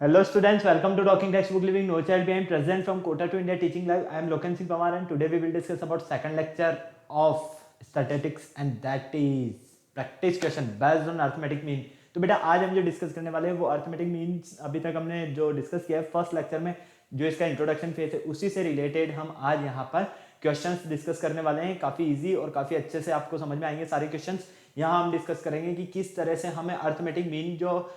Hello students, welcome to Talking Textbook Living No Child Behind. Present from Kota to India Teaching Live. I am Loken Singh Pamar and today we will discuss about second lecture of statistics and that is practice question based on arithmetic mean. तो बेटा आज हम जो discuss करने वाले हैं वो arithmetic means अभी तक हमने जो डिस्कस किया है फर्स्ट लेक्चर में जो इसका इंट्रोडक्शन फेज है उसी से रिलेटेड हम आज यहाँ पर क्वेश्चंस डिस्कस करने वाले हैं। काफ़ी इजी और काफ़ी अच्छे से आपको समझ में आएंगे सारे क्वेश्चंस। यहाँ हम डिस्कस करेंगे कि किस तरह से हमें अर्थमेटिक मीन जो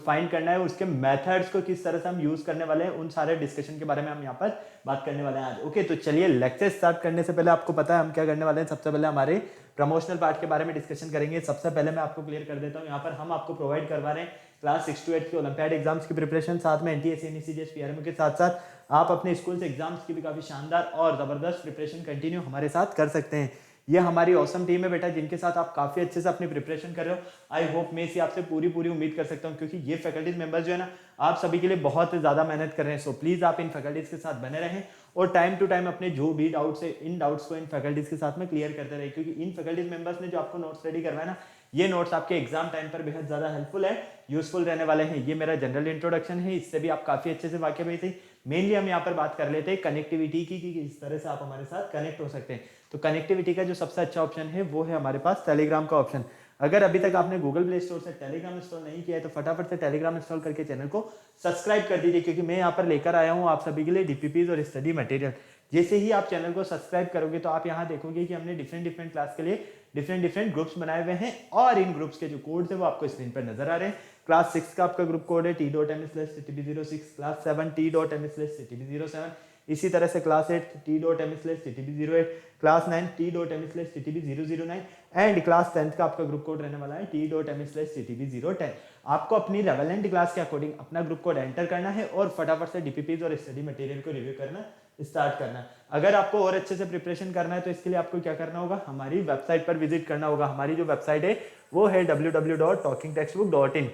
फाइंड करना है उसके मेथड्स को किस तरह से हम यूज करने वाले हैं, उन सारे डिस्कशन के बारे में हम यहाँ पर बात करने वाले हैं आज। ओके, तो चलिए लेक्चर स्टार्ट करने से पहले आपको पता है हम क्या करने वाले हैं। सबसे पहले हमारे प्रमोशनल पार्ट के बारे में डिस्कशन करेंगे। सबसे पहले मैं आपको क्लियर कर देता हूँ, यहाँ पर हम आपको प्रोवाइड करवा रहे हैं क्लास 6 to 8 की ओलंपियाड एग्जाम्स की प्रिपरेशन, साथ में एनटीए एनईसीजीएस पीआरएमयू के साथ साथ आप अपने स्कूल से एग्जाम्स की भी काफी शानदार और जबरदस्त प्रिपरेशन कंटिन्यू हमारे साथ कर सकते हैं। ये हमारी औसम टीम है बेटा जिनके साथ आप काफी अच्छे से अपनी प्रिपरेशन कर रहे हो। आई होप मैं इसी आपसे पूरी उम्मीद कर सकता हूँ क्योंकि ये फैकल्टीज मेंबर्स जो है ना आप सभी के लिए बहुत ज्यादा मेहनत कर रहे हैं। सो प्लीज आप इन फैकल्टीज के साथ बने रहें और टाइम टू टाइम अपने जो भी डाउट्स है इन डाउट्स को इन फैकल्टीज के साथ में क्लियर करते रहे क्योंकि इन फैकल्टीज मेंबर्स ने जो आपको नोट्स रेडी करवाया ना ये नोट्स आपके एग्जाम टाइम पर बेहद ज्यादा हेल्पफुल है, यूजफुल रहने वाले हैं। ये मेरा जनरल इंट्रोडक्शन है, इससे भी आप काफी अच्छे से वाकिफ हुए थे। मेनली हम यहाँ पर बात कर लेते हैं कनेक्टिविटी की कि किस तरह से आप हमारे साथ कनेक्ट हो सकते हैं। तो कनेक्टिविटी का जो सबसे अच्छा ऑप्शन है वो है हमारे पास टेलीग्राम का ऑप्शन। अगर अभी तक आपने गूगल प्ले स्टोर से टेलीग्राम इंस्टॉल नहीं किया है तो फटाफट से टेलीग्राम इंस्टॉल करके चैनल को सब्सक्राइब कर दीजिए क्योंकि मैं यहाँ पर लेकर आया हूँ आप सभी के लिए डीपीपीज और स्टडी मटेरियल। जैसे ही आप चैनल को सब्सक्राइब करोगे तो आप यहाँ देखोगे कि हमने डिफरेंट क्लास के लिए डिफरेंट ग्रुप्स बनाए हुए हैं और इन ग्रुप्स के जो कोड्स है वो आपको स्क्रीन पर नजर आ रहे हैं। क्लास 6 का आपका ग्रुप कोड है t.m/ctb06, क्लास 7 t.m/ctb07, इसी तरह से class 8 t.m/ctb08, class 9 t.m/ctb009 and class 10 का आपका ग्रुप कोड रहने वाला है t.m/ctb010। आपको अपनी रेलेवेंट क्लास के अकॉर्डिंग अपना ग्रुप कोड एंटर करना है और फटाफट से डीपीपीज और स्टडी मटेरियल को रिव्यू करना स्टार्ट करना है। अगर आपको और अच्छे से प्रिपरेशन करना है तो इसके लिए आपको क्या करना होगा, हमारी वेबसाइट पर विजिट करना होगा। हमारी जो वेबसाइट है वो है www.talkingtextbook.in।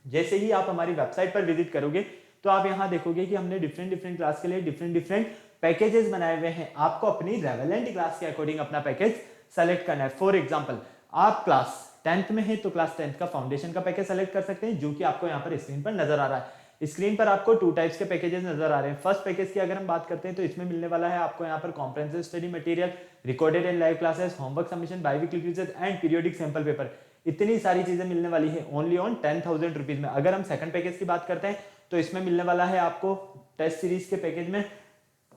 जैसे ही आप हमारी वेबसाइट पर विजिट करोगे तो आप यहाँ देखोगे कि हमने डिफरेंट क्लास के लिए डिफरेंट पैकेजेस बनाए हुए हैं। आपको अपनी रेलेवेंट क्लास के अकॉर्डिंग अपना पैकेज सेलेक्ट करना है। फॉर एग्जांपल आप क्लास 10th में है तो क्लास 10th का फाउंडेशन का पैकेज सेलेक्ट कर सकते हैं जो कि आपको यहाँ पर स्क्रीन पर नजर आ रहा है। स्क्रीन पर आपको 2 टाइप्स के पैकेजेस नजर आ रहे हैं। फर्स्ट पैकेज की अगर हम बात करते हैं तो इसमें मिलने वाला है आपको यहाँ पर comprehensive study material, recorded and live classes, homework submission, biweekly quizzes and periodic sample paper. इतनी सारी चीजें मिलने वाली है ओनली ऑन 10,000 रुपीज में। अगर हम सेकंड पैकेज की बात करते हैं तो इसमें मिलने वाला है आपको टेस्ट सीरीज के पैकेज में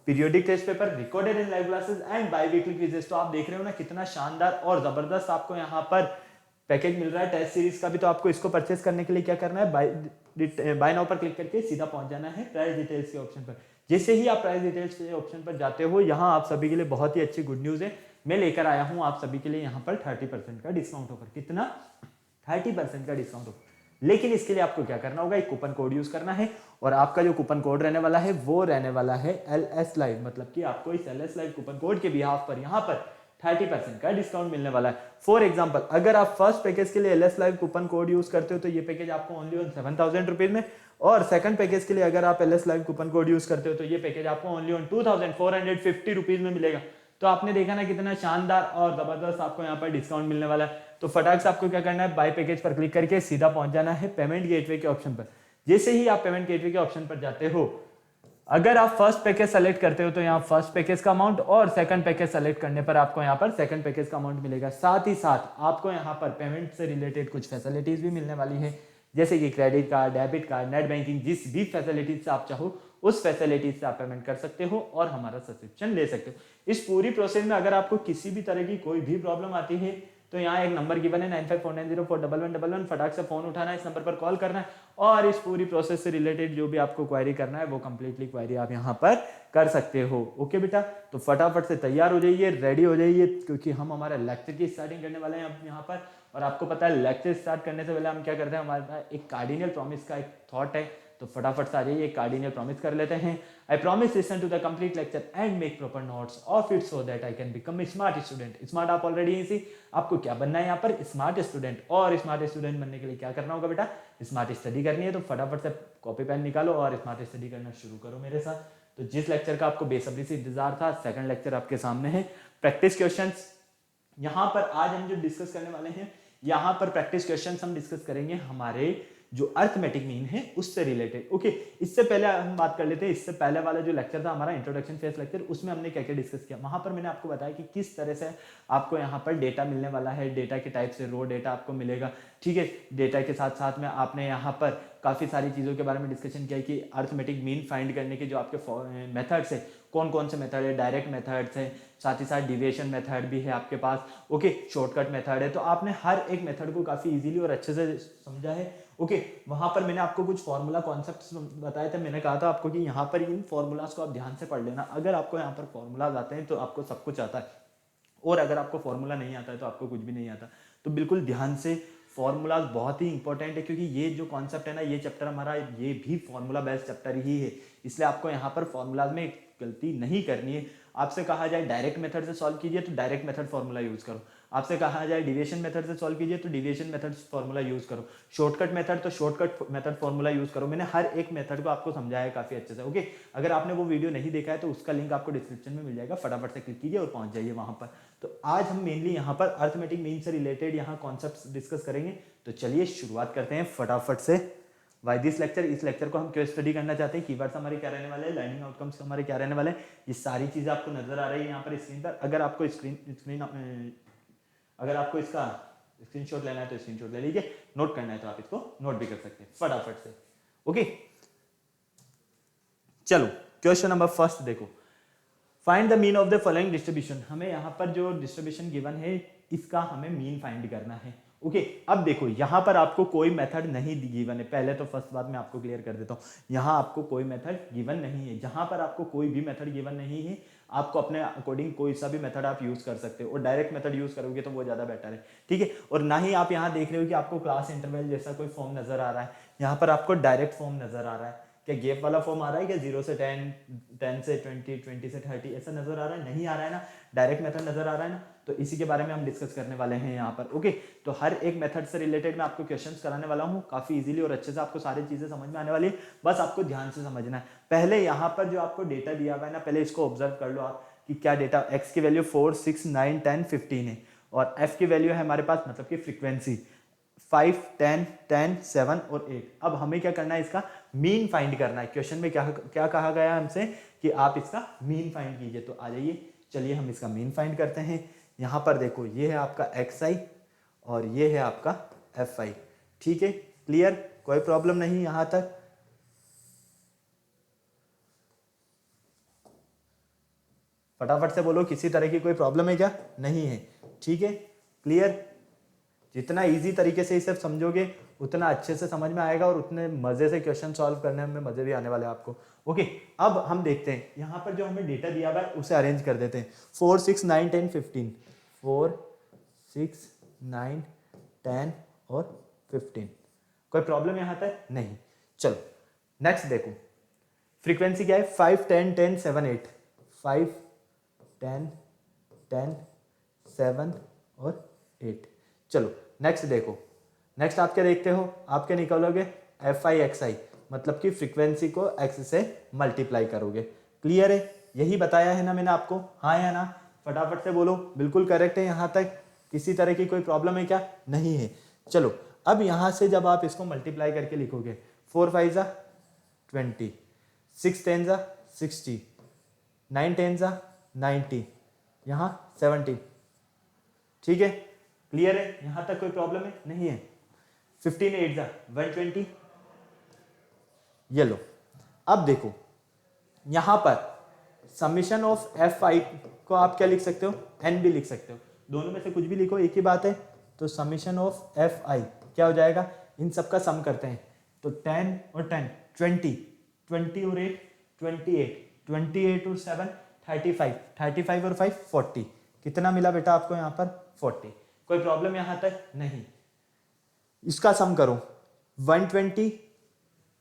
periodic test paper, recorded and live classes and biweekly quizzes. तो आप देख रहे हो ना कितना शानदार और जबरदस्त आपको यहाँ पर पैकेज मिल रहा है टेस्ट सीरीज का भी। तो आपको इसको परचेस करने के लिए क्या करना है, बाय नाउ पर क्लिक करके सीधा पहुंच जाना है प्राइस डिटेल्स के ऑप्शन पर। जैसे ही आप प्राइस डिटेल्स के ऑप्शन पर जाते हो यहाँ आप सभी के लिए बहुत ही अच्छी गुड न्यूज है, मैं लेकर आया हूं आप सभी के लिए यहाँ पर 30% का डिस्काउंट ऑफर। कितना? 30% का डिस्काउंट ऑफर। लेकिन इसके लिए आपको क्या करना होगा, एक कूपन कोड यूज करना है और आपका जो कूपन कोड रहने वाला है वो रहने वाला है LS Live। मतलब कि आपको इस LS Live कूपन कोड के बिहाफ पर यहाँ पर 30% का डिस्काउंट मिलने वाला है। फॉर एग्जांपल अगर आप फर्स्ट पैकेज के लिए LS Live coupon code use करते हो तो ये पैकेज आपको ओनली ऑन 7,000 रुपीज में, और सेकंड पैकेज के लिए अगर आप LS Live coupon code use करते हो तो ये पैकेज आपको ओनली ऑन 2,450 रुपीज में मिलेगा। तो आपने देखा ना कितना शानदार और जबरदस्त आपको यहाँ पर डिस्काउंट मिलने वाला है। तो फटाक से आपको क्या करना है, बाय पैकेज पर क्लिक करके सीधा पहुंच जाना है पेमेंट गेटवे के ऑप्शन पर। जैसे ही आप पेमेंट गेटवे के ऑप्शन पर जाते हो, अगर आप फर्स्ट पैकेज सेलेक्ट करते हो तो यहाँ फर्स्ट पैकेज का अमाउंट और सेकंड पैकेज सेलेक्ट करने पर आपको यहाँ पर सेकंड पैकेज का अमाउंट मिलेगा। साथ ही साथ आपको यहाँ पर पेमेंट से रिलेटेड कुछ फैसिलिटीज भी मिलने वाली है जैसे कि credit card, debit card, net banking, जिस भी फैसिलिटीज से आप चाहो उस फैसिलिटीज से आप पेमेंट कर सकते हो और हमारा सब्सक्रिप्शन ले सकते हो। इस पूरी प्रोसेस में अगर आपको किसी भी तरह की कोई भी प्रॉब्लम आती है तो यहाँ एक नंबर गिवन है 9549041111। फटाक से फोन उठाना है, इस नंबर पर कॉल करना है और इस पूरी प्रोसेस से रिलेटेड जो भी आपको क्वेरी करना है वो कंप्लीटली क्वेरी आप यहाँ पर कर सकते हो। ओके बेटा, तो फटाफट से तैयार हो जाइए, रेडी हो जाइए क्योंकि हम हमारे लेक्चर की स्टार्टिंग करने वाले हैं यहाँ पर। और आपको पता है लेक्चर स्टार्ट करने से पहले हम क्या करते हैं, हमारे पास एक कार्डिनल प्रॉमिस का एक थॉट है। तो फटाफट से आ जाइए, एक कार्डिनल प्रॉमिस कर लेते हैं। I promise listen to the complete lecture and make proper notes of it so that I can become a smart student. Smart आप ऑलरेडी इसी, आपको क्या बनना है यहाँ पर, स्मार्ट स्टूडेंट। और स्मार्ट स्टूडेंट बनने के लिए क्या करना होगा बेटा, स्मार्ट स्टडी करनी है। तो फटाफट से कॉपी पेन निकालो और स्मार्ट स्टडी करना शुरू करो मेरे साथ। तो जिस लेक्चर का आपको बेसब्री से इंतजार था, सेकंड लेक्चर आपके सामने है। प्रैक्टिस क्वेश्चंस यहाँ पर आज हम जो डिस्कस करने वाले हैं, यहाँ पर प्रैक्टिस क्वेश्चंस हम डिस्कस करेंगे हमारे जो अर्थमेटिक मीन है उससे रिलेटेड। ओके, इससे पहले हम बात कर लेते हैं, इससे पहले वाला जो लेक्चर था हमारा इंट्रोडक्शन फेस लेक्चर, उसमें हमने क्या क्या डिस्कस किया। वहां पर मैंने आपको बताया कि किस तरह से आपको यहाँ पर डेटा मिलने वाला है, डेटा के टाइप से रो डेटा आपको मिलेगा, ठीक है। डेटा के साथ साथ में आपने यहाँ पर काफ़ी सारी चीज़ों के बारे में डिस्कशन किया कि अर्थमेटिक मीन फाइंड करने के जो आपके मेथड्स है, कौन कौन से मेथड है, डायरेक्ट मेथड्स है, साथ ही साथ डिविएशन मेथड भी है आपके पास, ओके, शॉर्टकट मेथड है। तो आपने हर एक मेथड को काफ़ी इजीली और अच्छे से समझा है। ओके, वहाँ पर मैंने आपको कुछ फॉर्मूला कॉन्सेप्ट्स बताए थे, मैंने कहा था आपको कि यहाँ पर इन फॉर्मूलाज को आप ध्यान से पढ़ लेना। अगर आपको यहाँ पर फॉर्मूलाज आते हैं तो आपको सब कुछ आता है, और अगर आपको फॉर्मूला नहीं आता है तो आपको कुछ भी नहीं आता। तो बिल्कुल ध्यान से, फॉर्मूलाज बहुत ही इंपॉर्टेंट है, क्योंकि ये जो कॉन्सेप्ट है ना, ये चैप्टर हमारा ये भी फॉर्मूला बेस्ड चैप्टर ही है, इसलिए आपको यहाँ पर फॉर्मूलाज में गलती नहीं करनी है। आपसे कहा जाए डायरेक्ट मेथड से सॉल्व कीजिए तो डायरेक्ट मेथड फॉर्मूला यूज करो, आपसे कहा जाए डिविएशन मेथड से सॉल्व कीजिए तो डिविएशन मेथड फॉर्मूला यूज करो, शॉर्टकट मेथड तो शॉर्टकट मेथड फॉर्मूला यूज करो। मैंने हर एक मेथड को आपको समझाया है काफी अच्छे से। ओके, अगर आपने वो वीडियो नहीं देखा है तो उसका लिंक आपको डिस्क्रिप्शन में मिल जाएगा, फटाफट से क्लिक कीजिए और पहुंच जाइए वहां पर। तो आज हम मेनली यहाँ पर अर्थमेटिक मीन से रिलेटेड यहाँ कॉन्सेप्ट डिस्कस करेंगे। तो चलिए शुरुआत करते हैं फटाफट से। वाई दिस लेक्चर, इस लेक्चर को हम क्यों स्टडी करना चाहते हैं, कीवर्ड्स हमारे क्या रहने वाले हैं, लर्निंग आउटकम्स हमारे क्या रहने वाले हैं, ये सारी चीजें आपको नजर आ रही है यहाँ पर स्क्रीन पर। अगर आपको अगर आपको इसका स्क्रीनशॉट लेना है तो स्क्रीनशॉट ले लीजिए, नोट करना है तो आप इसको नोट भी कर सकते हैं फटाफट से। ओके, चलो क्वेश्चन नंबर फर्स्ट देखो, find the mean of the following distribution. हमें यहाँ पर जो डिस्ट्रीब्यूशन गिवन है इसका हमें मीन फाइंड करना है। ओके, अब देखो यहाँ पर आपको कोई मेथड नहीं गिवन है, पहले तो फर्स्ट बात मैं आपको क्लियर कर देता हूँ, यहाँ आपको कोई मेथड गिवन नहीं है। जहां पर आपको कोई भी मेथड गिवन नहीं है, आपको अपने अकॉर्डिंग कोई सा भी मेथड आप यूज कर सकते हो, और डायरेक्ट मेथड यूज करोगे तो वो ज्यादा बेटर है, ठीक है। और ना ही आप यहाँ देख रहे हो कि आपको क्लास इंटरवल जैसा कोई फॉर्म नजर आ रहा है, यहाँ पर आपको डायरेक्ट फॉर्म नजर आ रहा है। क्या गैप वाला फॉर्म आ रहा है, क्या 0 से 10, 10 से 20, 20 से 30 ऐसा नजर आ रहा है? नहीं आ रहा है ना, डायरेक्ट मेथड नजर आ रहा है ना। तो इसी के बारे में हम डिस्कस करने वाले हैं यहाँ पर। ओके, तो हर एक मेथड से रिलेटेड मैं आपको क्वेश्चंस कराने वाला हूँ, काफी इजीली और अच्छे से आपको सारी चीजें समझ में आने वाली है, बस आपको ध्यान से समझना है। पहले यहाँ पर जो आपको डेटा दिया हुआ है ना, पहले इसको ऑब्जर्व कर लो आप कि क्या डेटा, x की वैल्यू 4, 6, 9, 10, 15 है, और f की वैल्यू है हमारे पास, मतलब कि फ्रीक्वेंसी 5, 10, 10, 7 और 8। अब हमें क्या करना है, इसका मीन फाइंड करना है। क्वेश्चन में क्या क्या कहा गया है हमसे कि आप इसका मीन फाइंड कीजिए। तो आ जाइए, चलिए हम इसका मीन फाइंड करते हैं। यहाँ पर देखो, ये है आपका xi और ये है आपका fi, ठीक है, क्लियर, कोई प्रॉब्लम नहीं यहाँ तक। फटाफट से बोलो, किसी तरह की कोई प्रॉब्लम है क्या? नहीं है, ठीक है, क्लियर। जितना इजी तरीके से इसे समझोगे उतना अच्छे से समझ में आएगा और उतने मजे से क्वेश्चन सॉल्व करने में मजे भी आने वाले हैं आपको। ओके, अब हम देखते हैं यहाँ पर जो हमें डेटा दिया हुआ है उसे अरेंज कर देते हैं। 4, 6, 9, 10, 15, 4, 6, 9, 10 और 15। कोई प्रॉब्लम यहाँ तक? नहीं। चलो नेक्स्ट देखो, फ्रीक्वेंसी क्या है? 5, 10, 10, 7, 8, 5, 10, 10, 7 और 8। चलो नेक्स्ट देखो, नेक्स्ट आप क्या देखते हो, आप क्या निकालोगे? fi मतलब कि फ्रीक्वेंसी को x से मल्टीप्लाई करोगे। क्लियर है? यही बताया है ना मैंने आपको, हाँ या ना? फटाफट से बोलो, बिल्कुल करेक्ट है यहाँ तक, किसी तरह की कोई प्रॉब्लम है क्या? नहीं है। चलो अब यहाँ से जब आप इसको मल्टीप्लाई करके लिखोगे, 4 5 जा 20, 6 10 जा 60, 9 10 जा 90, यहाँ 70, ठीक है, क्लियर है? यहां तक कोई प्रॉब्लम है? नहीं है। 15 8 जा 120, ये लो। अब देखो यहां पर समीशन ऑफ fi को आप क्या लिख सकते हो? n भी लिख सकते हो, दोनों में से कुछ भी लिखो, एक ही बात है। तो समीशन ऑफ fi क्या हो जाएगा? इन सब का सम करते हैं, तो 10 और 10 20, 20 और 8 28, 28 और 7 35, 35 और 5 40। कितना मिला बेटा आपको यहाँ पर? 40। कोई प्रॉब्लम यहां तक? नहीं। इसका सम करो, 120,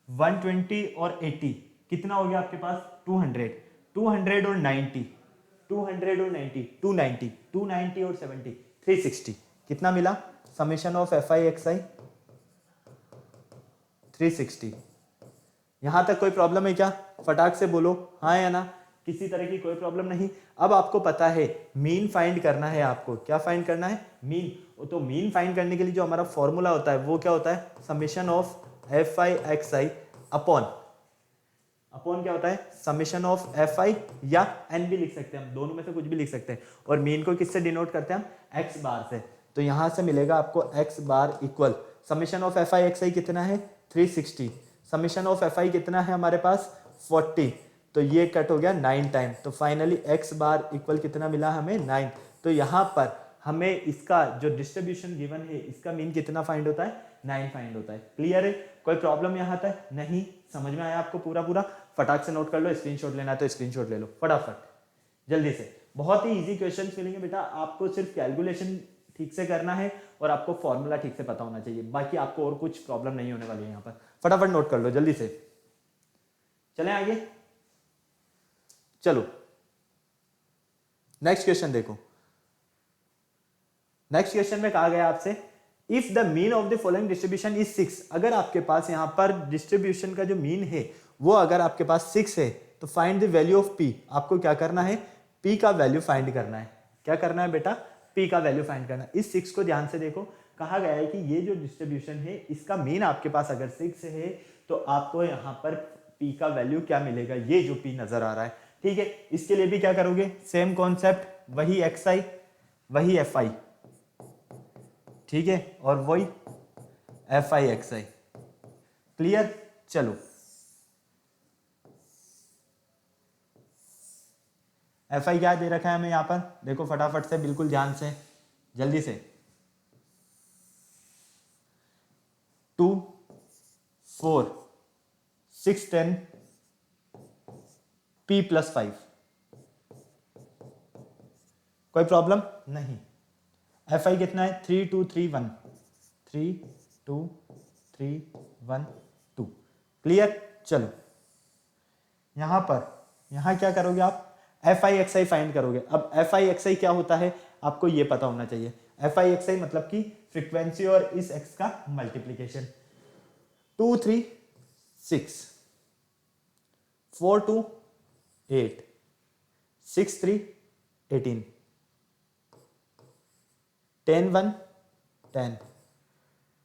120 और 80 कितना हो गया आपके पास? 200, 200 और 90, 200 और 90, 290, 290 और 70, 360। कितना मिला? Summation of fi xi 360। यहां तक कोई प्रॉब्लम है क्या? फटाक से बोलो हाँ या ना, किसी तरह की कोई प्रॉब्लम नहीं। अब आपको पता है मीन फाइंड करना है, आपको क्या फाइंड करना है? मीन। तो मीन फाइंड करने के लिए जो हमारा फॉर्मूला होता है वो क्या होता है? Summation of F I X I upon क्या होता है, समेशन ऑफ एफ आई या एन भी लिख सकते हैं हम, दोनों में से कुछ भी लिख सकते हैं। और मीन को किससे डिनोट करते हैं हम, एक्स बार से। तो यहां से मिलेगा आपको X bar equal summation of F I X I कितना है 360, समेशन ऑफ एफ आई कितना है हमारे पास 40, तो ये कट हो गया 9 टाइम। तो फाइनली एक्स बार इक्वल कितना मिला हमें 9। तो यहाँ पर हमें इसका जो डिस्ट्रीब्यूशन गिवन है इसका मीन कितना फाइंड होता है 9 फाइंड होता है। क्लियर है, कोई प्रॉब्लम यहाँ तक नहीं, समझ में आया आपको पूरा? फटाक से नोट कर लो, स्क्रीनशॉट लेना है तो स्क्रीनशॉट ले लो फटाफट जल्दी से। बहुत ही इजी क्वेश्चंस मिलेंगे बेटा, आपको सिर्फ कैलकुलेशन ठीक से करना है और आपको फॉर्मूला ठीक से पता होना चाहिए, बाकी आपको और कुछ प्रॉब्लम नहीं होने वाली है यहाँ पर। फटाफट नोट कर लो जल्दी से, चलें आगे। चलो नेक्स्ट क्वेश्चन देखो। नेक्स्ट क्वेश्चन में कहा गया आपसे if the mean of the following distribution is 6, अगर आपके पास यहां पर डिस्ट्रीब्यूशन का जो मीन है वो अगर आपके पास 6 है तो find the value of P. आपको क्या करना है, पी का वैल्यू फाइंड करना है। क्या करना है बेटा, पी का वैल्यू फाइंड करना है। इस 6 को ध्यान से देखो, कहा गया है कि ये जो डिस्ट्रीब्यूशन है इसका मीन आपके पास अगर 6 है तो आपको यहां पर पी का वैल्यू क्या मिलेगा, ये जो पी नजर आ रहा है। ठीक है, इसके लिए भी क्या करोगे, सेम कॉन्सेप्ट, वही एक्स आई वही एफ आई, ठीक है, और वही F I X I. Clear, चलो एफ आई क्या दे रखा है हमें यहाँ पर, देखो फटाफट से, बिल्कुल ध्यान से जल्दी से, 2 4 6 10 p + 5। कोई प्रॉब्लम नहीं। एफ आई कितना है 3 2 3 1, 3 2 3 1 2। क्लियर, चलो यहां पर यहां क्या करोगे आप, F I X I find करोगे। अब एफ आई एक्स आई क्या होता है आपको ये पता होना चाहिए। एफ आई एक्स आई मतलब कि फ्रीक्वेंसी और इस एक्स का मल्टीप्लीकेशन। 2 3 6, 4 2 8, 6 3 18, 10 1 10,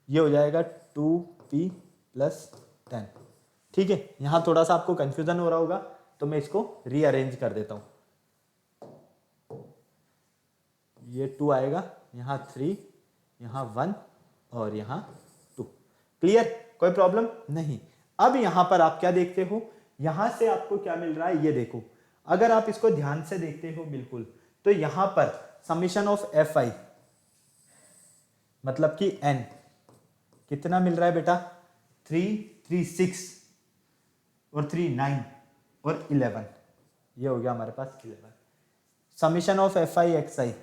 ये हो जाएगा 2p + 10। ठीक है, यहां थोड़ा सा आपको कंफ्यूजन हो रहा होगा तो मैं इसको रीअरेंज कर देता हूं। ये 2 आएगा, यहां 3, यहां 1 और यहां 2। क्लियर, कोई प्रॉब्लम नहीं। अब यहां पर आप क्या देखते हो, यहां से आपको क्या मिल रहा है ये देखो। अगर आप इसको ध्यान से देखते हो बिल्कुल, तो यहां पर समीशन ऑफ एफ आई मतलब कि n कितना मिल रहा है बेटा, 3 3 6 और 3 9 और 11, ये हो गया हमारे पास 11। Summation of F I X I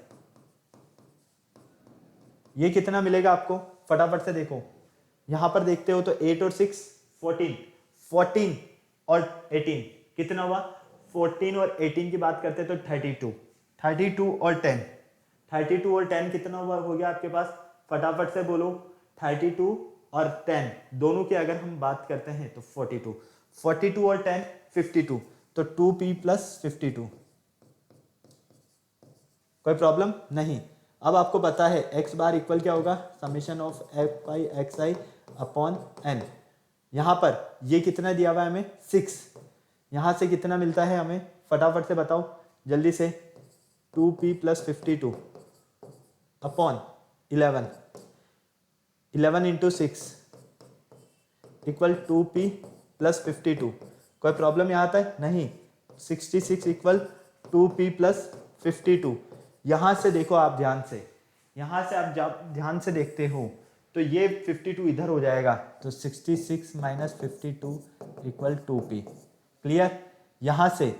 ये कितना मिलेगा आपको, फटाफट से देखो। यहां पर देखते हो तो 8 और 6 14, 14 और 18 कितना हुआ, 14 और 18 की बात करते हैं तो 32, 32 और 10, 32 और 10 कितना हुआ, हो गया आपके पास, फटाफट से बोलो। 32 और 10 दोनों की अगर हम बात करते हैं तो 42, 42 और 10 52, तो 2p + 52। कोई प्रॉब्लम नहीं। अब आपको पता है x बार इक्वल क्या होगा, summation of F I X I upon n। यहां पर ये कितना दिया हुआ है हमें 6, यहां से कितना मिलता है हमें, फटाफट से बताओ जल्दी से। 2p + 52 upon 11, 11 × 6 equal 2p + 52। कोई प्रॉब्लम यहाँ तक नहीं। 66 इक्वल 2p + 52। यहां से देखो आप ध्यान से, यहां से आप जब ध्यान से देखते हो तो ये 52 इधर हो जाएगा, तो 66 - 52 इक्वल 2p। क्लियर, यहां से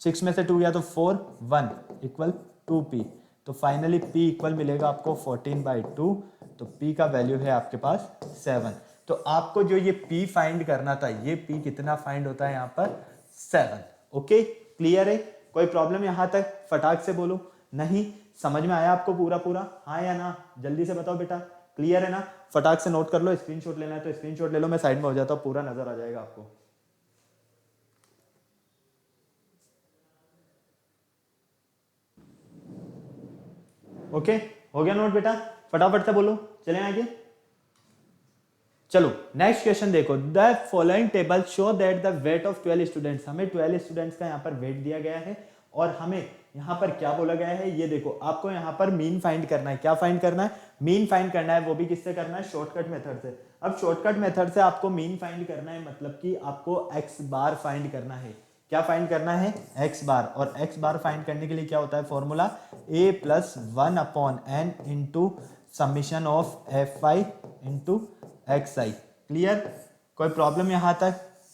6 में से 2 गया तो 4 1 इक्वल 2p। तो फाइनली p इक्वल मिलेगा आपको 14/2। तो p का वैल्यू है आपके पास 7। तो आपको जो ये p फाइंड करना था, ये p कितना फाइंड होता है यहाँ पर 7। ओके, क्लियर है, कोई प्रॉब्लम यहाँ तक, फटाक से बोलो। नहीं, समझ में आया आपको पूरा, हाँ या ना, जल्दी से बताओ बेटा। क्लियर है ना, फटाक से नोट कर लो, स्क्रीनशॉट लेना है तो स्क्रीनशॉट ले लो, मैं साइड में हो जाता हूँ, पूरा नजर आ जाएगा आपको। ओके, हो गया नोट बेटा, फटाफट से बोलो, चलें आगे। चलो नेक्स्ट क्वेश्चन देखो, the following table show that the weight of 12 students, हमें 12 स्टूडेंट्स का यहाँ पर वेट दिया गया है और हमें यहाँ पर क्या बोला गया है, ये देखो आपको यहाँ पर मीन फाइंड करना है। क्या फाइंड करना है? मीन फाइंड करना है, वो भी किससे करना है? शॉर्टकट मेथड से। अब शॉर्टकट मेथड से आपको मीन फाइंड करना है, मतलब कि आपको एक्स बार फाइंड करना है। क्या फाइंड करना है? एक्स बार। और एक्स बार फाइंड करने के लिए क्या होता है formula? a plus 1/n into summation of F I into x I. Clear? कोई प्रॉब्लम यहां तक?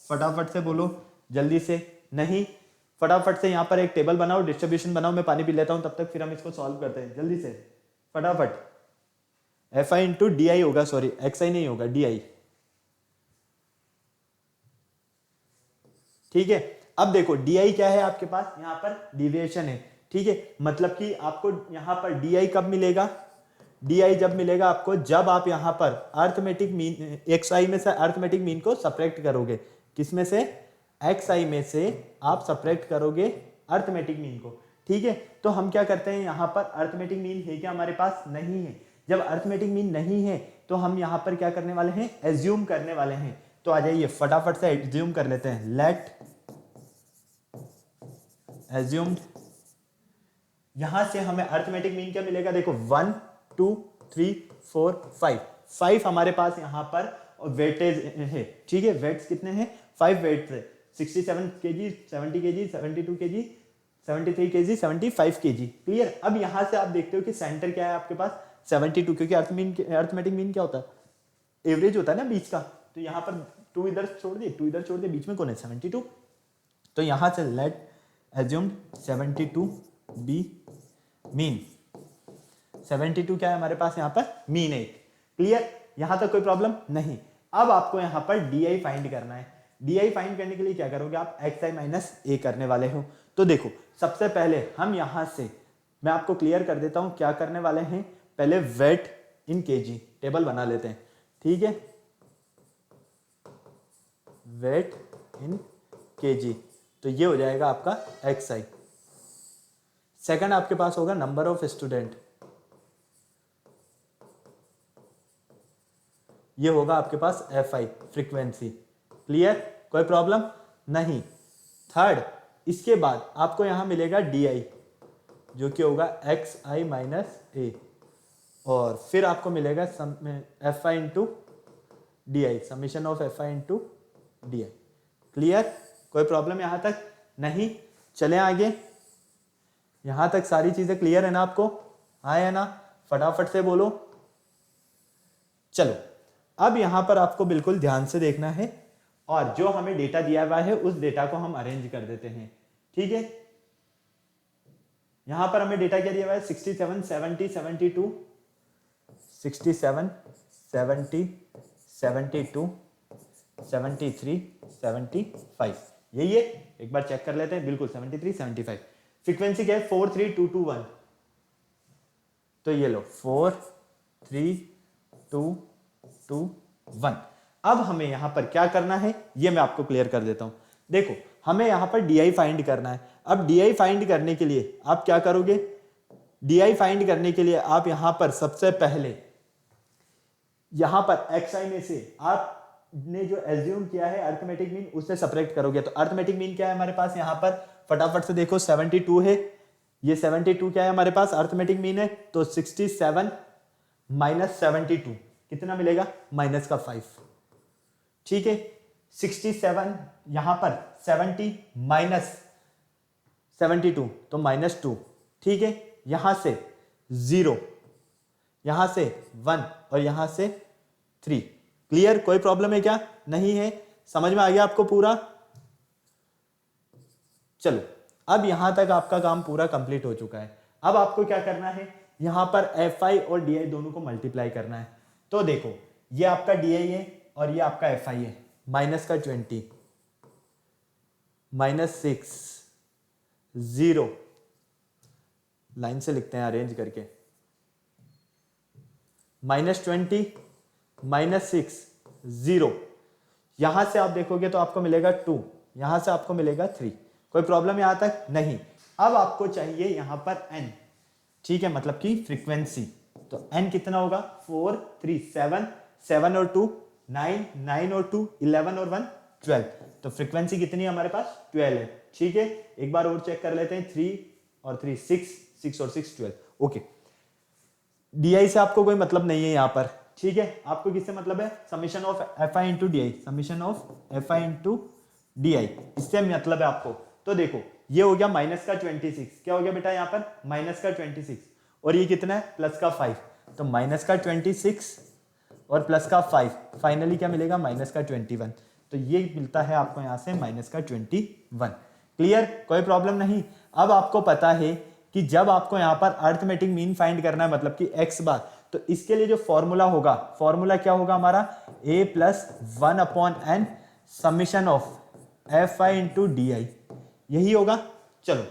फटाफट से बोलो जल्दी से। नहीं? फटाफट से यहाँ पर एक टेबल बनाओ, डिस्ट्रीब्यूशन बनाओ, मैं पानी पी लेता हूं तब तक, फिर हम इसको सॉल्व करते हैं जल्दी से फटाफट। F I into D I होगा, सॉरी एक्स आई नहीं होगा, डी आई। ठीक है, अब देखो डी आई क्या है आपके पास, यहाँ पर डिविएशन है। ठीक है, मतलब कि आपको यहाँ पर डी आई कब मिलेगा? डी आई जब मिलेगा आपको जब आप यहाँ पर अर्थमेटिक मीन एक्स आई में से अर्थमेटिक मीन को सब्ट्रैक्ट करोगे। किसमें से? एक्स आई में से आप सब्ट्रैक्ट करोगे अर्थमेटिक मीन को। ठीक है, तो हम क्या करते हैं, यहाँ पर अर्थमेटिक मीन है क्या हमारे पास? नहीं है। जब अर्थमेटिक मीन नहीं है तो हम यहाँ पर क्या करने वाले हैं? एज्यूम करने वाले हैं। तो आ जाइए फटाफट से एज्यूम कर लेते हैं। लेट एज्यूम्ड, यहां से हमें अर्थमेटिक मीन क्या मिलेगा? देखो 1 2 3 4 5, 5 हमारे पास यहाँ पर वेटेज है। ठीक है, वेट्स कितने हैं? 5 वेट्स है। 67 KG, 70 KG, 72 KG, 73 KG, 75 KG. Clear? अब यहां से आप देखते हो कि सेंटर क्या है आपके पास? 72, क्योंकि अर्थमेटिक मीन क्या होता है? एवरेज होता है ना बीच का। तो यहाँ पर 2 इधर छोड़ दिए, 2 इधर छोड़ दिए, बीच में कौन है? 72। तो यहां से लेट एज्यूम्ड 72 बी मीन। 72 क्या है हमारे पास यहाँ पर? मीन है। क्लियर? यहां तक कोई प्रॉब्लम नहीं। अब आपको यहाँ पर डी आई फाइंड करना है। डी आई फाइंड करने के लिए क्या करोगे आप? एक्स आई माइनस ए करने वाले हो। तो देखो सबसे पहले हम यहां से, मैं आपको क्लियर कर देता हूं क्या करने वाले हैं। पहले वेट इन केजी टेबल बना लेते हैं। ठीक है, वेट इन केजी, तो ये हो जाएगा आपका एक्स आई। सेकंड आपके पास होगा नंबर ऑफ स्टूडेंट, ये होगा आपके पास एफ आई, फ्रीक्वेंसी। क्लियर? कोई प्रॉब्लम नहीं। थर्ड, इसके बाद आपको यहां मिलेगा डी आई, जो कि होगा एक्स आई माइनस ए, और फिर आपको मिलेगा F I into D I, summation of F I into D I. Clear? कोई प्रॉब्लम यहां तक नहीं? चलें आगे। यहां तक सारी चीजें क्लियर है ना आपको? हाँ है ना? फटाफट से बोलो। चलो अब यहां पर आपको बिल्कुल ध्यान से देखना है, और जो हमें डेटा दिया हुआ है उस डेटा को हम अरेंज कर देते हैं। ठीक है, यहां पर हमें डेटा क्या दिया हुआ है? 67 70 72, 67 70 72 73 75, यही है। एक बार चेक कर लेते हैं, बिल्कुल 73 75। फ्रीक्वेंसी क्या है? 43221। तो ये लो 43221। अब हमें यहां पर क्या करना है ये मैं आपको क्लियर कर देता हूं। देखो हमें यहां पर डी आई फाइंड करना है। अब डी आई फाइंड करने के लिए आप क्या करोगे? डी आई फाइंड करने के लिए आप यहां पर सबसे पहले यहां पर एक्स आई में से आपने जो एज्यूम किया है अर्थमेटिक मीन, उससे सब्ट्रैक्ट करोगे। तो अर्थमेटिक मीन क्या है हमारे पास यहां पर? फटाफट से देखो 72 है, ये 72 क्या है हमारे पास? अर्थमेटिक मीन है। तो 67 माइनस 72 कितना मिलेगा? माइनस का 5। ठीक है, 67 यहां पर 70 माइनस 72 तो माइनस 2। ठीक है, यहां से 0, यहां से 1 और यहां से 3। क्लियर? कोई प्रॉब्लम है क्या? नहीं है? समझ में आ गया आपको पूरा? चलो अब यहां तक आपका काम पूरा कंप्लीट हो चुका है। अब आपको क्या करना है? यहां पर एफ आई और डी आई दोनों को मल्टीप्लाई करना है। तो देखो ये आपका डी आई है और ये आपका एफ आई है। माइनस का 20 माइनस 6 0, लाइन से लिखते हैं अरेंज करके, माइनस 20 माइनस 6 0। यहां से आप देखोगे तो आपको मिलेगा 2, यहां से आपको मिलेगा 3। कोई प्रॉब्लम यहां तक नहीं? अब आपको चाहिए यहां पर n। ठीक है, मतलब कि फ्रीक्वेंसी। तो n कितना होगा? 4 3 7, 7 और 2 9, 9 और 2 11 और 1 12। तो फ्रीक्वेंसी कितनी है हमारे पास? 12 है। ठीक है, एक बार और चेक कर लेते हैं। 3 और 3 6, 6 और 6 12। ओके, डी से आपको कोई मतलब नहीं है यहाँ पर। ठीक है, आपको किससे मतलब है? Summation of F I into D I, summation of F I into D I, इससे मतलब है आपको। तो देखो ये हो गया माइनस का 26। क्या हो गया बेटा यहाँ पर? माइनस का 26। और ये कितना है? प्लस का 5। तो माइनस का 26 और प्लस का 5, फाइनली क्या मिलेगा? माइनस का 21। तो ये मिलता है आपको यहाँ से माइनस का 21। क्लियर? कोई प्रॉब्लम नहीं। अब आपको पता है कि जब आपको यहाँ पर अर्थमेटिक मीन फाइंड करना है, मतलब कि x बार, तो इसके लिए जो फॉर्मूला होगा, फॉर्मूला क्या होगा हमारा? a plus 1 upon n summation of F I into D I, यही होगा। चलो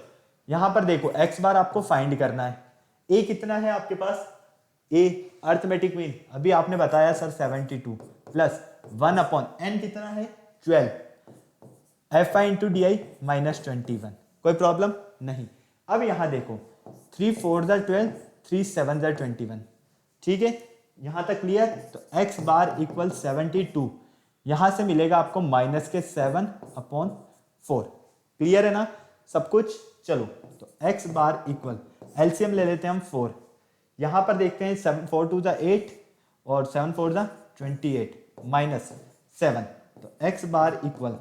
यहां पर देखो x बार आपको फाइंड करना है। a कितना है आपके पास? a अर्थमेटिक मीन अभी आपने बताया सर 72 प्लस 1 अपॉन n कितना है? 12, F I into D I minus 21। कोई प्रॉब्लम नहीं। अब यहां देखो 3 4 12, 3 7 21। ठीक है, यहां तक क्लियर? तो x बार इक्वल 72, यहां से मिलेगा आपको माइनस के 7 अपॉन 4। क्लियर है ना सब कुछ? चलो तो x बार इक्वल एलसीएम ले लेते हैं हम 4। यहां पर देखते हैं 7 4 2 8 और 7 4 28 माइनस 7। तो x बार इक्वल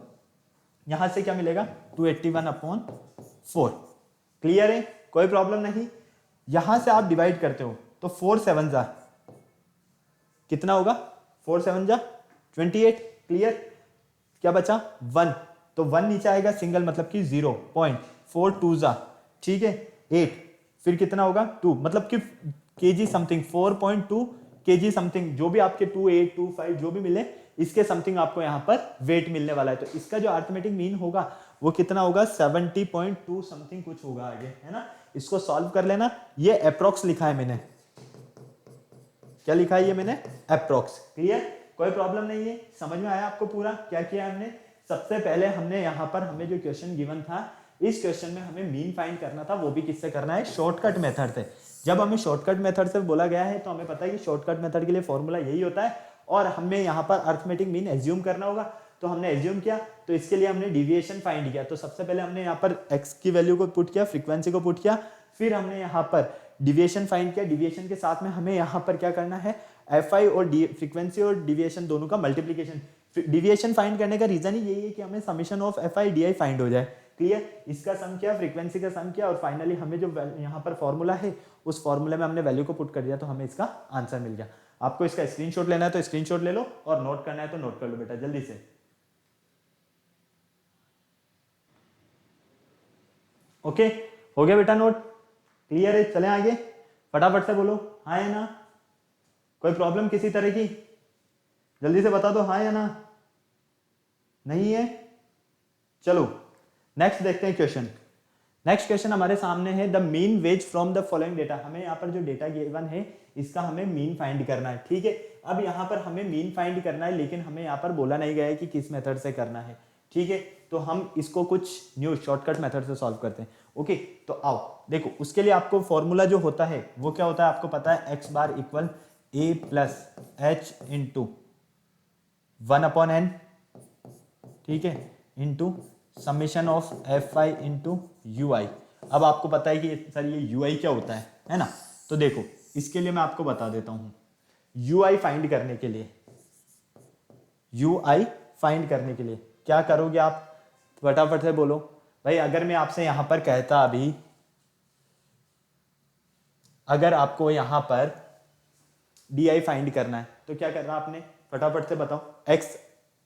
यहां से क्या मिलेगा? 281 अपॉन 4। क्लियर है? कोई प्रॉब्लम नहीं। यहां से आप डिवाइड करते हो तो 4 7 जा कितना होगा? 4 7 जा 28। क्लियर? क्या बचा? 1। तो 1 नीचे आएगा सिंगल, मतलब कि 0.42 जा, ठीक है, 8। फिर कितना होगा? 2, मतलब कि केजी समथिंग, 4.2 केजी समथिंग, जो भी आपके 2 8 2 5 जो भी मिले, इसके समथिंग आपको यहाँ पर वेट मिलने वाला है। तो इसका जो अर्थमेटिक मीन होगा वो कितना होगा? 70.2 समथिंग कुछ होगा आगे, है ना। इसको सॉल्व कर लेना। ये अप्रोक्स लिखा है मैंने। क्या लिखा है ये मैंने? अप्रोक्स। क्लियर? कोई प्रॉब्लम नहीं है। समझ में आया आपको पूरा क्या किया हमने? सबसे पहले हमने यहाँ पर हमें जो क्वेश्चन गिवन था, इस क्वेश्चन में हमें मीन फाइंड करना था, वो भी किससे करना है? शॉर्टकट मेथड से। जब हमें शॉर्टकट मेथड से बोला गया है तो हमें पता है कि शॉर्टकट मेथड के लिए फॉर्मूला यही होता है, और हमें यहाँ पर अर्थमेटिक मीन एज्यूम करना होगा। तो हमने एज्यूम किया, तो इसके लिए हमने डिविएशन फाइंड किया। तो सबसे पहले हमने यहाँ पर x की वैल्यू को पुट किया, फ्रीक्वेंसी को पुट किया, फिर हमने यहाँ पर डिविएशन फाइंड किया। डिविएशन के साथ में हमें यहाँ पर क्या करना है? एफ आई और फ्रीक्वेंसी और डिविएशन दोनों का मल्टीप्लीकेशन। डिविएशन फाइंड करने का रीजन ही यही है कि हमें summation of F I D I find हो जाए। क्लियर? इसका सम किया, फ्रीक्वेंसी का सम किया, और फाइनली हमें जो यहाँ पर फॉर्मूला है उस फॉर्मूले में हमने वैल्यू को पुट कर दिया, तो हमें इसका आंसर मिल गया। आपको इसका स्क्रीनशॉट लेना है तो स्क्रीनशॉट ले लो, और नोट करना है तो नोट कर लो बेटा जल्दी से। ओके, हो गया बेटा नोट? क्लियर है? चलें आगे, फटाफट से बोलो हाँ या ना। कोई प्रॉब्लम किसी तरह की? जल्दी से बता दो हाँ या ना। नहीं है? चलो नेक्स्ट देखते हैं क्वेश्चन। नेक्स्ट क्वेश्चन हमारे सामने है, the mean veg from the following data. हमें यहाँ पर जो डेटा गिवन है इसका हमें मीन फाइंड करना है। ठीक है, अब यहाँ पर हमें मीन फाइंड करना है, लेकिन हमें यहाँ पर बोला नहीं गया है कि किस मेथड से करना है। ठीक है, तो हम इसको कुछ न्यू शॉर्टकट मेथड से सॉल्व करते हैं। ओके, तो आओ देखो, उसके लिए आपको फॉर्मूला जो होता है वो क्या होता है आपको पता है? X bar equal A plus H into 1 upon N, ठीक है, into summation of F I into U I. अब आपको पता है कि सर ये यू आई क्या होता है ना। तो देखो इसके लिए मैं आपको बता देता हूं। यू आई फाइंड करने के लिए, यू आई फाइंड करने के लिए क्या करोगे आप? फटाफट से बोलो भाई। अगर मैं आपसे यहां पर कहता अभी, अगर आपको यहां पर डी आई फाइंड करना है तो क्या करना आपने? फटाफट से बताओ। एक्स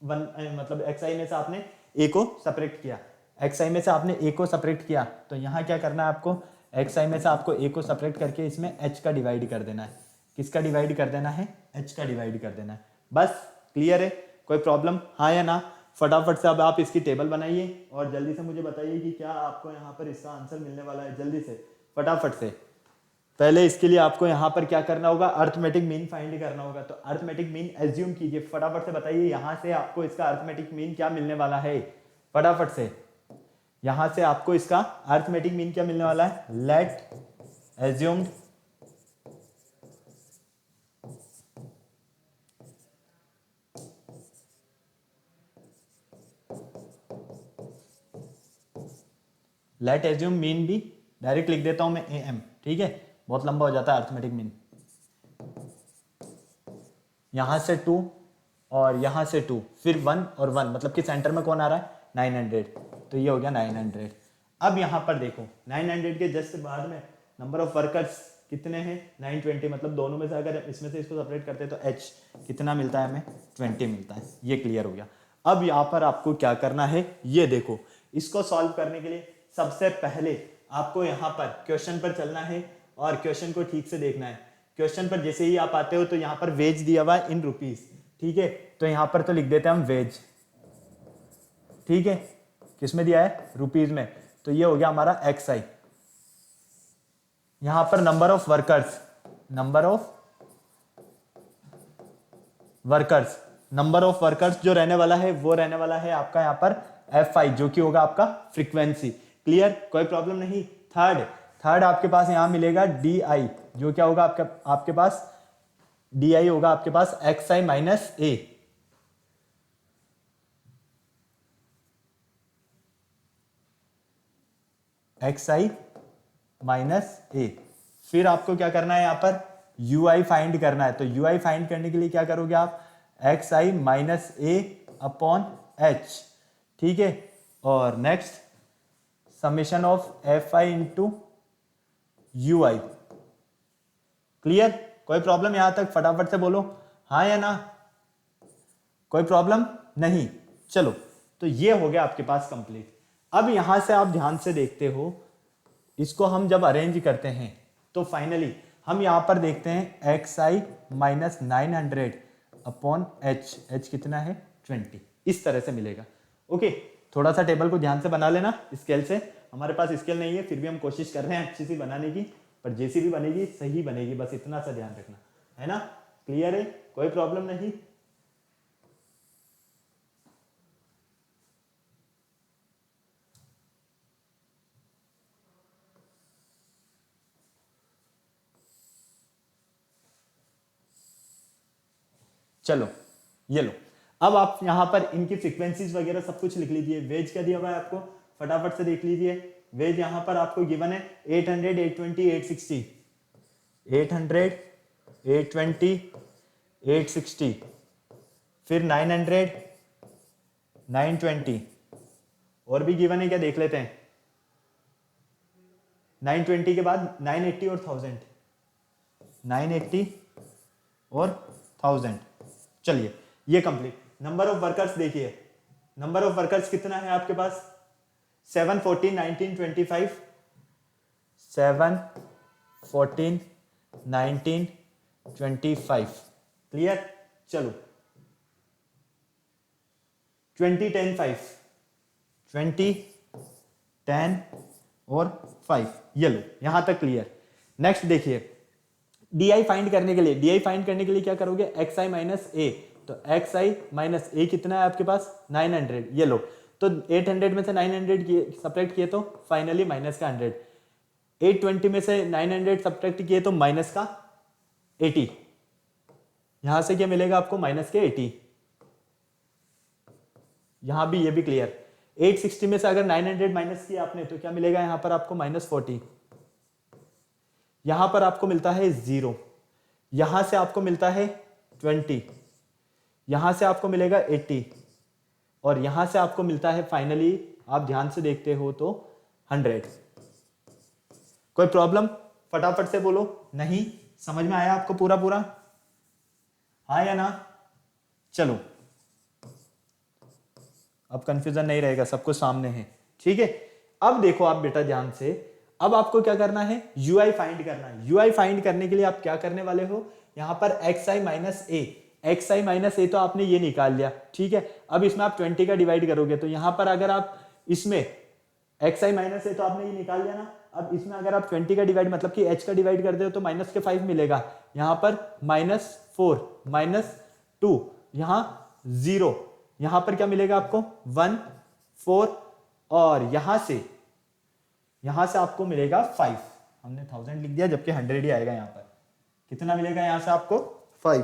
वन मतलब एक्स आई में से आपने ए को सपरेट किया, एक्स आई में से आपने ए को सपरेट किया, तो यहाँ क्या करना है आपको? एक्स आई में से आपको ए को सपरेट करके इसमें एच का डिवाइड कर देना है। किसका डिवाइड कर देना है? एच का डिवाइड कर देना है। बस क्लियर है? कोई प्रॉब्लम हाँ या ना? फटाफट से अब आप इसकी टेबल बनाइए और जल्दी से मुझे बताइए कि क्या आपको यहाँ पर इसका आंसर मिलने वाला है। जल्दी से फटाफट से। पहले इसके लिए आपको यहाँ पर क्या करना होगा? अर्थमेटिक मीन फाइंड करना होगा। तो अर्थमेटिक मीन एज्यूम कीजिए। फटाफट से बताइए यहाँ से आपको इसका अर्थमेटिक मीन क्या मिलने वाला है? फटाफट से यहां से आपको इसका अर्थमेटिक मीन क्या मिलने वाला है? लेट एज्यूम्ड लेट एज्यूम मीन भी डायरेक्ट लिख देता हूं मैं AM, ठीक है, बहुत लंबा हो जाता है अर्थमेटिक मीन। यहां से 2 और यहां से 2, फिर 1 और 1, मतलब कि सेंटर में कौन आ रहा है 900, तो ये हो गया 900। अब यहां पर देखो 900 के जस्ट बाद में नंबर ऑफ वर्कर्स कितने हैं 920, मतलब दोनों में से अगर इसमें से इसको सेपरेट करते हैं तो H कितना मिलता है हमें 20 मिलता है। ये क्लियर हो गया। अब यहाँ पर आपको क्या करना है, ये देखो, इसको सॉल्व करने के लिए सबसे पहले आपको यहाँ पर क्वेश्चन पर चलना है और क्वेश्चन को ठीक से देखना है। क्वेश्चन पर जैसे ही आप आते हो तो यहाँ पर वेज दिया हुआ है इन रुपीज, ठीक है, तो यहाँ पर तो लिख देते हैं हम वेज, ठीक है, किस में दिया है रुपीज में, तो ये हो गया हमारा XI। यहां पर number of workers, number of workers जो रहने वाला है वो रहने वाला है आपका यहाँ पर FI, जो कि होगा आपका फ्रीक्वेंसी। क्लियर, कोई प्रॉब्लम नहीं। थर्ड आपके पास यहां मिलेगा DI, जो क्या होगा आपके पास DI होगा आपके पास XI minus A। XI minus A। फिर आपको क्या करना है, यहां पर UI फाइंड करना है, तो UI फाइंड करने के लिए क्या करोगे आप, XI minus A upon H, ठीक है, और next summation of FI into UI। Clear, कोई प्रॉब्लम यहां तक, फटाफट से बोलो हाँ या ना, कोई प्रॉब्लम नहीं। चलो, तो ये हो गया आपके पास कंप्लीट। अब यहां से आप ध्यान से देखते हो, इसको हम जब अरेंज करते हैं तो फाइनली हम यहां पर देखते हैं XI माइनस 900 अपॉन H कितना है 20, इस तरह से मिलेगा। ओके, थोड़ा सा टेबल को ध्यान से बना लेना स्केल से। हमारे पास स्केल नहीं है, फिर भी हम कोशिश कर रहे हैं अच्छी सी बनाने की, पर जैसी भी बनेगी सही बनेगी, बस इतना सा ध्यान रखना है ना। क्लियर है, कोई प्रॉब्लम नहीं। चलो, ये लो, अब आप यहां पर इनकी फ्रीक्वेंसीज वगैरह सब कुछ लिख लीजिए। वेज क्या दिया हुआ है आपको, फटाफट से देख लीजिए। वेज यहां पर आपको गिवन है 800, 820, 860, 800, 820, 860, फिर 900, 920, और भी गिवन है क्या देख लेते हैं। 920 के बाद 980 और 1000, 980 और 1000। चलिए, ये कंप्लीट। नंबर ऑफ वर्कर्स देखिए, नंबर ऑफ वर्कर्स कितना है आपके पास 7, 14, 19, 25, 7, 14, 19, 25। क्लियर, चलो 20, 10, 5, 20, 10 और 5, ये लो, यहां तक क्लियर। नेक्स्ट देखिए, DI फाइंड करने के लिए क्या करोगे, XI माइनस A, तो XI माइनस A कितना है आपके पास 900, ये लो, तो 800 में से 900 सब्ट्रैक्ट किए तो फाइनली माइनस का 100, 820 में से 900 सब्ट्रैक्ट किए तो माइनस का 80, यहां से क्या मिलेगा आपको माइनस के 80। यहां भी, ये भी क्लियर। 860 में से अगर 900 माइनस किया आपने तो क्या मिलेगा यहां पर आपको माइनस 40, यहां पर आपको मिलता है 0, यहां से आपको मिलता है 20, यहां से आपको मिलेगा 80, और यहां से आपको मिलता है फाइनली, आप ध्यान से देखते हो तो 100। कोई प्रॉब्लम, फटाफट से बोलो नहीं, समझ में आया आपको पूरा पूरा, हाँ या ना। चलो, अब कंफ्यूजन नहीं रहेगा, सब कुछ सामने है, ठीक है। अब देखो आप बेटा ध्यान से, अब आपको क्या करना है, UI फाइंड करना है। UI फाइंड करने के लिए आप क्या करने वाले हो, यहां पर XI माइनस A तो आपने ये निकाल लिया, ठीक है। अब इसमें आप 20 का डिवाइड करोगे, तो यहां पर अगर आप इसमें XI माइनस A तो आपने ये निकाल लिया ना, अब इसमें अगर आप 20 का डिवाइड मतलब कि H का डिवाइड कर दे तो माइनस के 5 मिलेगा, यहां पर -4, -2, यहां 0, यहां पर क्या मिलेगा आपको 1, 4, और यहां से आपको मिलेगा 5। हमने 1000 लिख दिया जबकि 100 ही आएगा, यहां पर कितना मिलेगा यहां से आपको 5।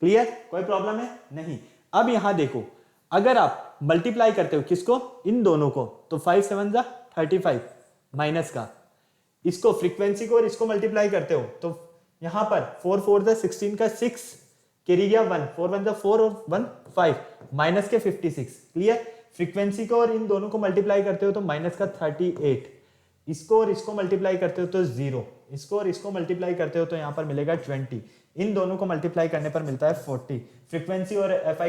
क्लियर, कोई प्रॉब्लम है नहीं। अब यहां देखो, अगर आप मल्टीप्लाई करते हो किसको, इन दोनों को, तो 5 7 जा 35 माइनस का, इसको फ्रीक्वेंसी को और इसको मल्टीप्लाई करते हो तो यहां पर 4 4 जा 16 का 6 कैरी गया 1, 4 1 जा 4 और 1 5 माइनस के 56। क्लियर, फ्रीक्वेंसी को और इन दोनों को मल्टीप्लाई करते हो तो माइनस का 38, इसको और इसको मल्टीप्लाई करते हो तो 0, इसको और इसको मल्टीप्लाई करते हो तो यहाँ पर मिलेगा 20, इन दोनों को मल्टीप्लाई करने पर मिलता है 40, फ्रीक्वेंसी और एफ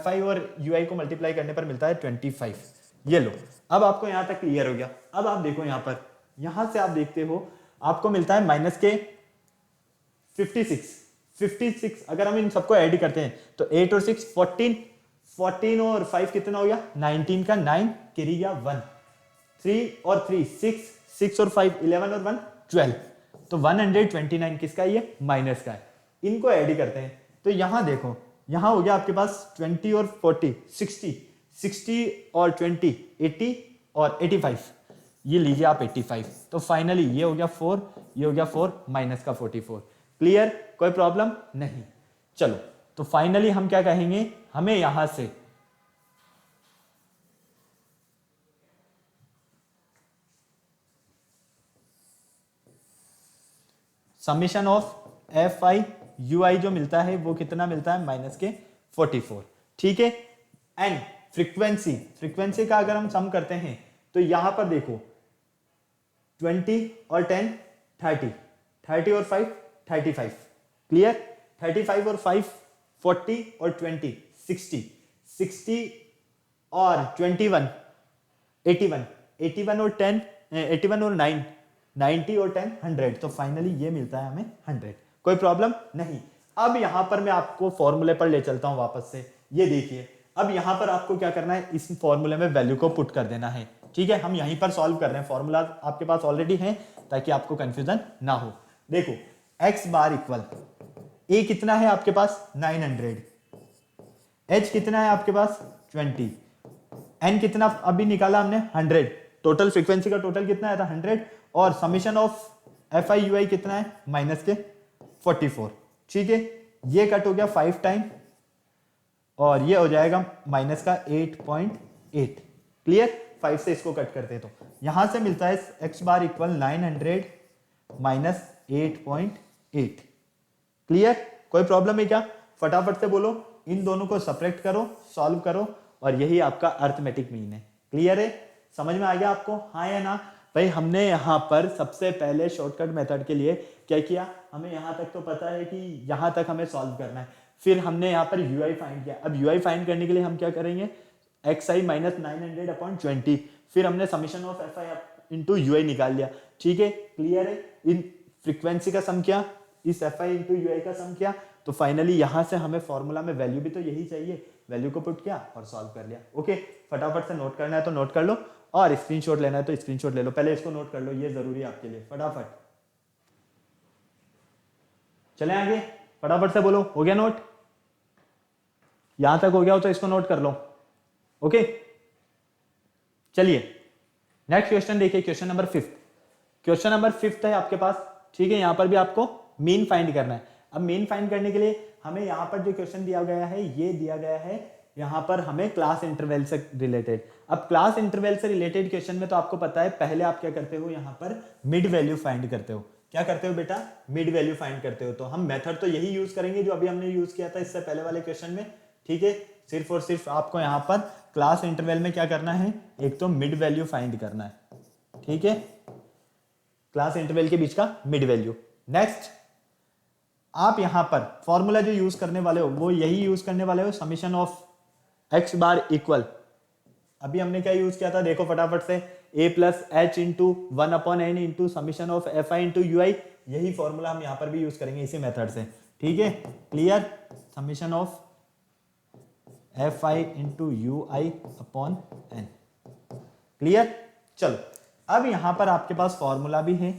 आई और यू आई को मल्टीप्लाई करने पर मिलता है 25। ये लो, अब आपको यहाँ तक क्लियर हो गया। अब आप देखो यहाँ पर, यहाँ से आप देखते हो आपको मिलता है माइनस के 56। अगर हम इन सबको ऐड करते हैं तो 8 और 6 14, 14 और 5 कितना हो गया 19 का 9 कैरी गया 1, 3 और 3 6, 6 और 5 11 और 1 12, तो 129 किसका, ये माइनस का है। इनको ऐड करते हैं तो यहां देखो, यहां हो गया आपके पास 20 और 40 60, 60 और 20 80 और 85, ये लीजिए आप 85, तो फाइनली ये हो गया 4, ये हो गया 4 माइनस का 44। क्लियर, कोई प्रॉब्लम नहीं। चलो, तो फाइनली हम क्या कहेंगे, हमें यहां से summation of F I U I जो मिलता है वो कितना मिलता है, माइनस के 44। ठीक है, एंड फ्रीक्वेंसी का अगर हम सम करते हैं तो यहां पर देखो 20 और 10 30, 30 और 5 35। क्लियर, 35 और 5 40 और 20 60, 60 और 21 81, 81 और 10 81 और 9 90 और 10 100, तो फाइनली ये मिलता है हमें 100। कोई प्रॉब्लम नहीं। अब यहां पर मैं आपको फॉर्मूले पर ले चलता हूं वापस से। ये देखिए, अब यहां पर आपको क्या करना है, इस फॉर्मूले में वैल्यू को पुट कर देना है। ठीक है, हम यहीं पर सॉल्व कर रहे हैं, फॉर्मूला आपके पास ऑलरेडी है ताकि आपको कंफ्यूजन ना हो। देखो x बार इक्वल a कितना है आपके पास 900, h कितना है आपके पास 20, n कितना अभी निकाला हमने 100, टोटल फ्रीक्वेंसी का टोटल कितना आया था 100, और summation of F I U I कितना है माइनस के 44। ठीक है, ये कट हो गया 5 टाइम और ये हो जाएगा माइनस का 8.8। क्लियर, 5 से इसको कट करते हैं तो यहां से मिलता है x बार इक्वल 900 माइनस 8.8। क्लियर, कोई प्रॉब्लम है क्या, फटाफट से बोलो, इन दोनों को सब्ट्रैक्ट करो, सॉल्व करो, और यही आपका अर्थमेटिक मीन है। क्लियर है, समझ में आ गया आपको, हाँ या ना। भाई हमने यहाँ पर सबसे पहले शॉर्टकट मेथड के लिए क्या किया, हमें यहाँ तक तो पता है कि यहाँ तक हमें सॉल्व करना है, फिर हमने यहाँ पर यू आई फाइंड किया। अब यू आई फाइंड करने के लिए हम क्या करेंगे, एक्स आई माइनस 900/20, फिर हमने summation of F I into U I निकाल लिया। ठीक है, क्लियर है, इन फ्रीक्वेंसी का सम किया, इस एफ आई इंटू यू आई का सम किया, तो फाइनली यहां से हमें फॉर्मूला में वैल्यू भी तो यही चाहिए, वैल्यू को पुट किया और सॉल्व कर लिया। ओके, फटाफट से नोट करना है तो नोट कर लो, और स्क्रीनशॉट लेना है तो स्क्रीनशॉट ले लो। पहले इसको नोट कर लो, ये जरूरी है आपके लिए। फटाफट चले आगे, फटाफट से बोलो, हो गया नोट, यहां तक हो गया हो तो इसको नोट कर लो। ओके, चलिए नेक्स्ट क्वेश्चन देखिए, क्वेश्चन नंबर 5। क्वेश्चन नंबर 5 है आपके पास। ठीक है, यहां पर भी आपको मीन फाइंड करना है। अब मीन फाइंड करने के लिए हमें यहां पर जो क्वेश्चन दिया गया है, ये दिया गया है यहां पर हमें क्लास इंटरवल से रिलेटेड। अब क्लास इंटरवल से रिलेटेड क्वेश्चन में तो आपको पता है, पहले आप क्या करते हो, यहां पर मिड वैल्यू फाइंड करते हो। क्या करते हो बेटा, मिड वैल्यू फाइंड करते हो। तो हम मेथड तो यही यूज करेंगे जो अभी हमने यूज किया था इससे पहले वाले क्वेश्चन में। ठीक है, सिर्फ और सिर्फ आपको यहां पर क्लास इंटरवल में क्या करना है, एक तो मिड वैल्यू फाइंड करना है। ठीक है, क्लास इंटरवल के बीच का मिड वैल्यू। नेक्स्ट, आप यहां पर फॉर्मूला जो यूज करने वाले हो वो यही यूज करने वाले हो, summation of x bar equal, अभी हमने क्या यूज किया था देखो फटाफट से, a plus H into 1/n into summation of F I into U I. यही फॉर्मूला हम यहां पर भी यूज करेंगे इसी मेथड से। ठीक है, clear, summation of F I into U I upon N. Clear, चलो अब यहां पर आपके पास फॉर्मूला भी है,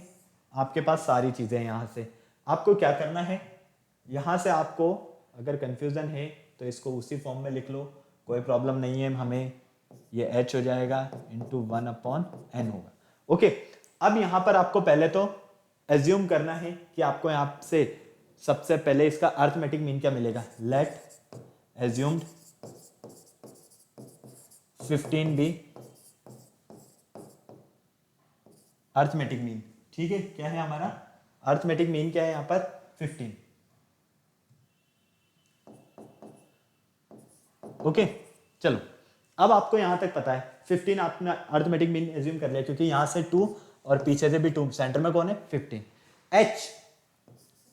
आपके पास सारी चीजें हैं। यहां से आपको क्या करना है, यहां से आपको अगर कंफ्यूजन है तो इसको उसी फॉर्म में लिख लो, कोई प्रॉब्लम नहीं है हमें। ये h हो जाएगा इंटू 1/n होगा। ओके, अब यहां पर आपको पहले तो एज्यूम करना है कि आपको यहां से सबसे पहले इसका अर्थमेटिक मीन क्या मिलेगा। लेट एज्यूम्ड 15 भी अर्थमेटिक मीन। ठीक है, क्या है हमारा अर्थमेटिक मीन, क्या है यहाँ पर 15। ओके चलो, अब आपको यहां तक पता है 15 आपने अर्थमेटिक मीन एज्यूम कर लिया, क्योंकि यहां से 2 और पीछे से भी 2, सेंटर में कौन है 15।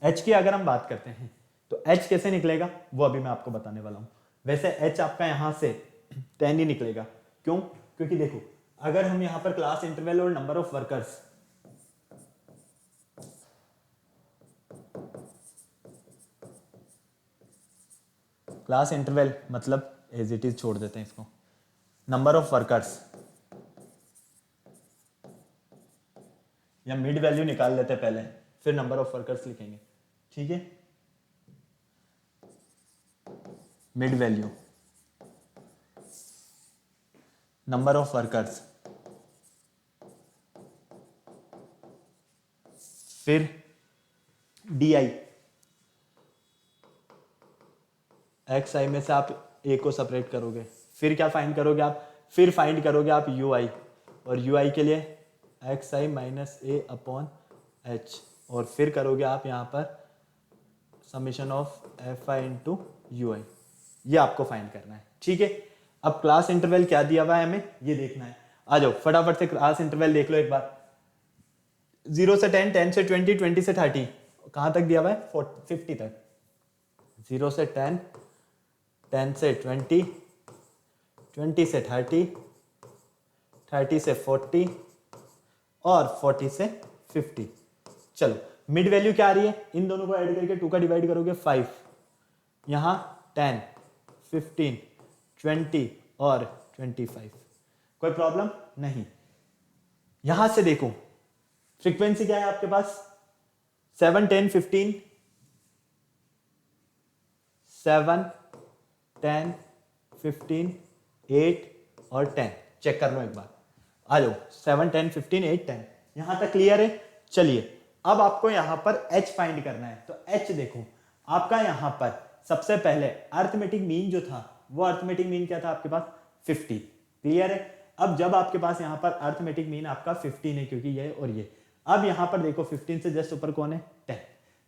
एच की अगर हम बात करते हैं तो एच कैसे निकलेगा वो अभी मैं आपको बताने वाला हूं। वैसे एच आपका यहां से 10 ही निकलेगा। क्यों? क्योंकि देखो अगर हम यहां पर क्लास इंटरवल और number of workers, class interval मतलब एज इट इज छोड़ देते हैं इसको, नंबर ऑफ वर्कर्स या मिड वैल्यू निकाल लेते हैं पहले, फिर नंबर ऑफ वर्कर्स लिखेंगे। ठीक है, mid value, number of workers, फिर डी आई, एक्स आई में से आप ए को सेपरेट करोगे, फिर क्या फाइंड करोगे आप, फिर फाइंड करोगे आप यू आई, और यू आई के लिए X I minus A upon H, और फिर करोगे आप यहाँ पर summation of F I into U I. ये आपको फाइंड करना है। ठीक है, अब क्लास इंटरवल क्या दिया हुआ है हमें ये देखना है। आ जाओ फटाफट से क्लास इंटरवल देख लो एक बार। 0 से 10, 10 से 20, 20 से 30, कहां तक दिया हुआ है 50 तक। 0 से 10, 10 से 20, 20 से 30, 30 से 40 और 40 से 50। चलो मिड वैल्यू क्या आ रही है, इन दोनों को ऐड करके 2 का डिवाइड करोगे 5, यहां 10, 15, 20 और 25। कोई प्रॉब्लम नहीं। यहां से देखो फ्रीक्वेंसी क्या है आपके पास 7, 10, 15, 7, 10, 15, 8 और 10। चेक कर लो एक बार, आ जाओ 7, 10, 15, 8, 10। यहां तक क्लियर है। चलिए अब आपको यहां पर h फाइंड करना है। तो h देखो आपका यहां पर सबसे पहले अर्थमेटिक मीन जो था वो अर्थमेटिक मीन क्या था आपके पास 50। क्लियर है। अब जब आपके पास यहां पर अर्थमेटिक मीन आपका 15 है, क्योंकि ये और ये, अब यहां पर देखो 15 से जस्ट ऊपर कौन है 10,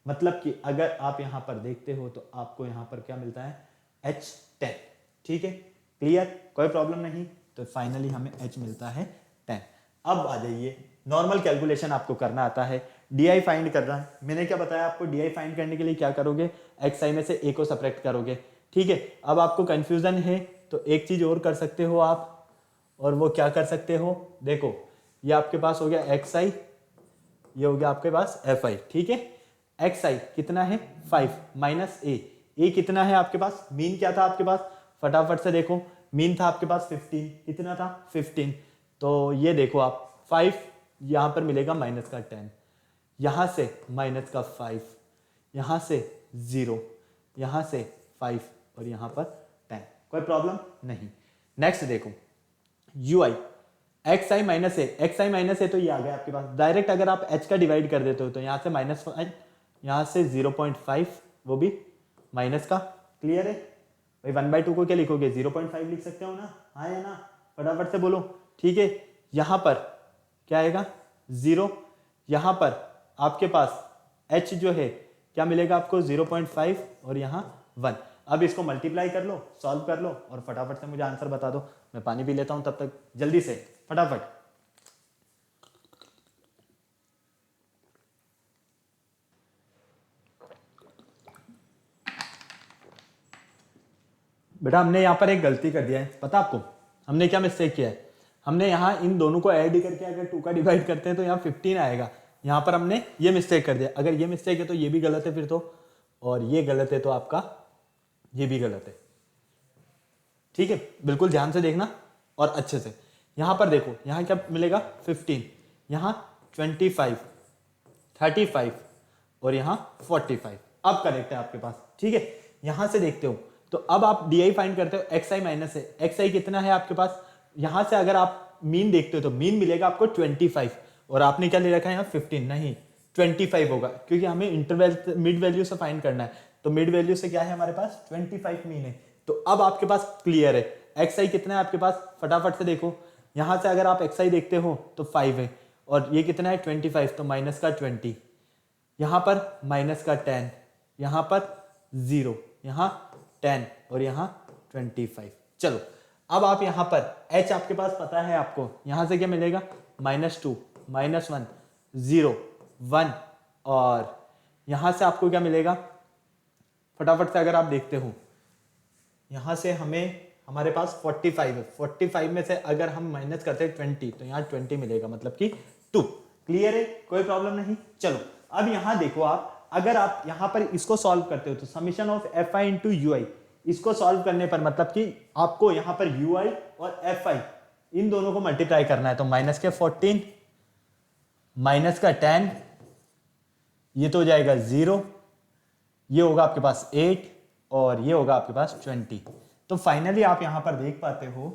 मतलब कि अगर आप यहां पर देखते हो तो आपको यहां पर क्या मिलता है h10। ठीक है, क्लियर, कोई प्रॉब्लम नहीं। तो फाइनली हमें h मिलता है 10। अब आ जाइए, नॉर्मल कैलकुलेशन आपको करना आता है, डी फाइंड करना है। मैंने क्या बताया आपको, डी फाइंड करने के लिए क्या करोगे, एक्स आई में से ए को सब्ट्रैक्ट करोगे। ठीक है, अब आपको कंफ्यूजन है तो एक चीज और कर सकते हो आप, और वो क्या कर सकते हो, देखो ये आपके पास हो गया एक्स आई, ये हो गया आपके पास एफ आई। ठीक है, एक्स आई कितना है 5 माइनस ए कितना है आपके पास, मीन क्या था आपके पास, फटाफट से देखो, मीन था आपके पास 15, कितना था 15, तो ये देखो आप 5 यहां पर मिलेगा माइनस का 10, यहां से माइनस का 5, यहां से 0, यहां से 5 और यहां पर 10। कोई प्रॉब्लम नहीं। नेक्स्ट देखो U I, X I minus A, X I minus A तो ये आ गया आपके पास। डायरेक्ट अगर आप एच का डिवाइड कर देते हो तो यहां से -5, यहां से 0.5, वो भी माइनस का। क्लियर है भाई, 1/2 को क्या लिखोगे 0.5 लिख सकते हो ना, हाँ या ना, फटाफट से बोलो। ठीक है, यहां पर क्या आएगा 0, यहां पर आपके पास h जो है क्या मिलेगा आपको 0.5 और यहाँ 1। अब इसको मल्टीप्लाई कर लो, सॉल्व कर लो और फटाफट से मुझे आंसर बता दो। मैं पानी पी लेता हूं तब तक, जल्दी से फटाफट। बेटा हमने यहाँ पर एक गलती कर दिया है, पता आपको हमने क्या मिस्टेक किया है, हमने यहाँ इन दोनों को ऐड करके अगर 2 का डिवाइड करते हैं तो यहाँ 15 आएगा, यहाँ पर हमने ये मिस्टेक कर दिया। अगर ये मिस्टेक है तो ये भी गलत है फिर तो, और ये गलत है तो आपका ये भी गलत है। ठीक है, बिल्कुल ध्यान से देखना और अच्छे से। यहां पर देखो यहां क्या मिलेगा 15, यहां 25, 35 और यहां 45। अब करेक्ट है आपके पास। ठीक है, यहां से देखते हो तो अब आप डी आई फाइंड करते हो, एक्स आई माइनस है, एक्स आई कितना है आपके पास, यहां से अगर आप मीन देखते हो तो मीन मिलेगा आपको 25, और आपने क्या ले रखा है यहाँ 15, नहीं 25 होगा, क्योंकि हमें इंटरवल मिड वैल्यू से फाइंड करना है। तो मिड वैल्यू से क्या है हमारे पास 25 मीन है। तो अब आपके पास क्लियर है, एक्स आई कितना है आपके पास, फटाफट से देखो। यहाँ से अगर आप एक्स आई देखते हो तो 5 है, और ये कितना है 25, तो माइनस का 20, यहाँ पर माइनस का 10, यहाँ पर 0, यहाँ 10 और यहाँ 25। चलो अब आप यहाँ पर h आपके पास पता है आपको, यहाँ से क्या मिलेगा -2, -1, 0, 1, और यहाँ से आपको क्या मिलेगा, फटाफट से अगर आप देखते हो यहाँ से हमारे पास 45 है, 45 में से अगर हम माइनस करते हैं 20 तो यहाँ 20 मिलेगा, मतलब कि 2। क्लियर है, कोई प्रॉब्लम नहीं। चलो अब यहाँ देखो आप, अगर आप यहाँ पर इसको सॉल्व करते हो तो summation of F I into U I, इसको सॉल्व करने पर मतलब कि आपको यहाँ पर यू आई और एफ आई इन दोनों को मल्टीप्लाई करना है, तो माइनस के 14, माइनस का 10, ये तो हो जाएगा 0, ये होगा आपके पास 8 और ये होगा आपके पास 20। तो फाइनली आप यहां पर देख पाते हो,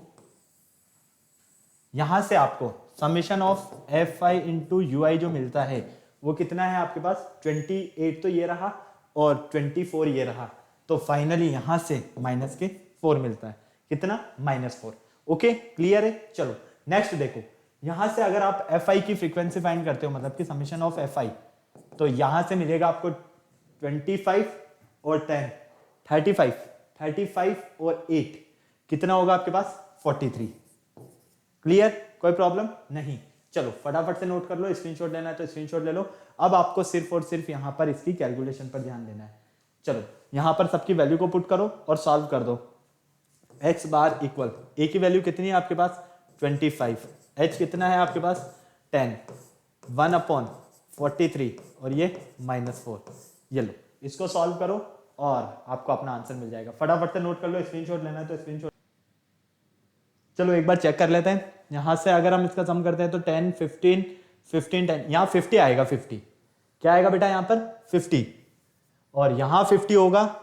यहां से आपको summation of F I into U I जो मिलता है वो कितना है आपके पास 28, तो ये रहा और 24 ये रहा, तो फाइनली यहां से माइनस के 4 मिलता है, कितना -4। ओके क्लियर है। चलो नेक्स्ट देखो, यहां से अगर आप एफ आई की फ्रीक्वेंसी फाइंड करते हो, मतलब कि समेशन ऑफ एफ आई, तो यहां से मिलेगा आपको 25 और 10, 35 और 8 कितना होगा आपके पास 43। क्लियर, कोई प्रॉब्लम नहीं। चलो फटाफट से नोट कर लो, स्क्रीनशॉट लेना है तो स्क्रीनशॉट ले लो। अब आपको सिर्फ और सिर्फ यहां पर इसकी कैलकुलेशन पर ध्यान देना है। चलो यहां पर सबकी वैल्यू को पुट करो और सॉल्व कर दो। x बार इक्वल a की वैल्यू कितनी है आपके पास 25, h कितना है आपके पास 10, 1/43 और ये -4। ये लो इसको सॉल्व करो और आपको अपना आंसर मिल जाएगा। फटाफट से नोट कर लो, स्क्रीनशॉट लेना है तो स्क्रीनशॉट। चलो एक बार चेक कर लेते हैं, यहां से अगर हम इसका सम करते हैं तो 10, 15, 15, 10, यहाँ 50 आएगा। 50 क्या आएगा बेटा यहाँ पर 50, और यहाँ 50 होगा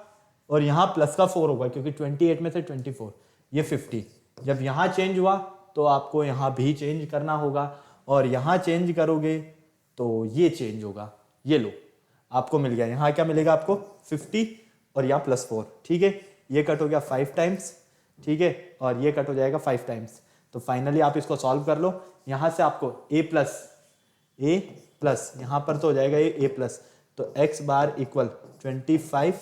और यहाँ प्लस का 4 होगा, क्योंकि 28 में से 24 ये 50। जब यहाँ चेंज हुआ तो आपको यहाँ भी चेंज करना होगा, और यहाँ चेंज करोगे तो ये चेंज होगा। ये लो आपको मिल गया, यहाँ क्या मिलेगा आपको 50 और यहाँ +4। ठीक है, ये कट हो गया 5 टाइम्स, ठीक है, और ये कट हो जाएगा 5 टाइम्स। तो फाइनली आप इसको सॉल्व कर लो। यहाँ से आपको a प्लस यहाँ पर तो हो जाएगा ये a प्लस, तो x बार इक्वल 25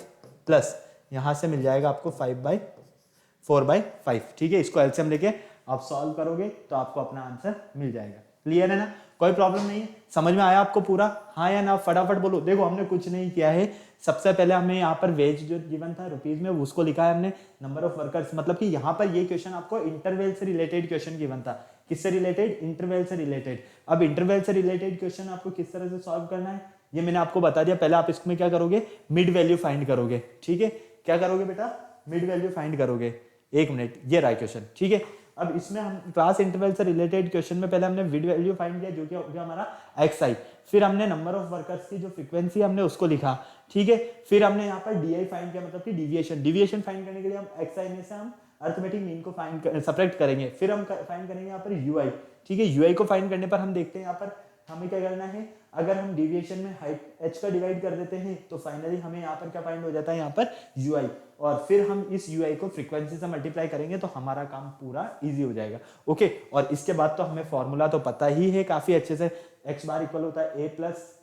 प्लस यहाँ से मिल जाएगा आपको 4/5। ठीक है, इसको एलसीएम लेके आप सॉल्व करोगे तो आपको अपना आंसर मिल जाएगा। क्लियर है ना, कोई प्रॉब्लम नहीं है, समझ में आया आपको पूरा, हाँ या ना, फटाफट बोलो। देखो हमने कुछ नहीं किया है, सबसे पहले हमने यहाँ पर वेज जो गिवन था रुपीज में उसको लिखा है हमने, नंबर ऑफ वर्कर्स, मतलब कि यहाँ पर ये क्वेश्चन आपको इंटरवल से रिलेटेड क्वेश्चन गिवन था। किससे रिलेटेड, इंटरवल से रिलेटेड। अब इंटरवल से रिलेटेड क्वेश्चन आपको किस तरह से सॉल्व करना है ये मैंने आपको बता दिया। पहले आप इसमें क्या करोगे, मिड वैल्यू फाइंड करोगे। ठीक है, क्या करोगे बेटा, मिड वैल्यू फाइंड करोगे। 1 मिनट, ये रहा क्वेश्चन। ठीक है, अब इसमें हम क्लास इंटरवल से रिलेटेड क्वेश्चन में पहले हमने मिड वैल्यू फाइंड किया, जो कि हो गया हमारा एक्स आई। फिर हमने नंबर ऑफ वर्कर्स की जो फ्रीक्वेंसी हमने उसको लिखा। ठीक है, फिर हमने यहाँ पर डी आई फाइंड किया, मतलब कि डिविएशन फाइंड करने के लिए हम एक्स आई में से हम अर्थमेटिक मीन को फाइंड सपरेट करेंगे। फिर हम फाइंड करेंगे यहाँ पर यू आई। ठीक है, यू आई को फाइंड करने पर हम देखते हैं यहाँ पर हमें क्या करना है, अगर हम डिविएशन में हाइट h का डिवाइड कर देते हैं तो फाइनली हमें यहाँ पर क्या फाइंड हो जाता है, यहाँ पर ui, और फिर हम इस ui को फ्रीक्वेंसी से मल्टीप्लाई करेंगे तो हमारा काम पूरा इजी हो जाएगा। ओके, और इसके बाद तो हमें फॉर्मूला तो पता ही है काफी अच्छे से, x बार इक्वल होता है a plus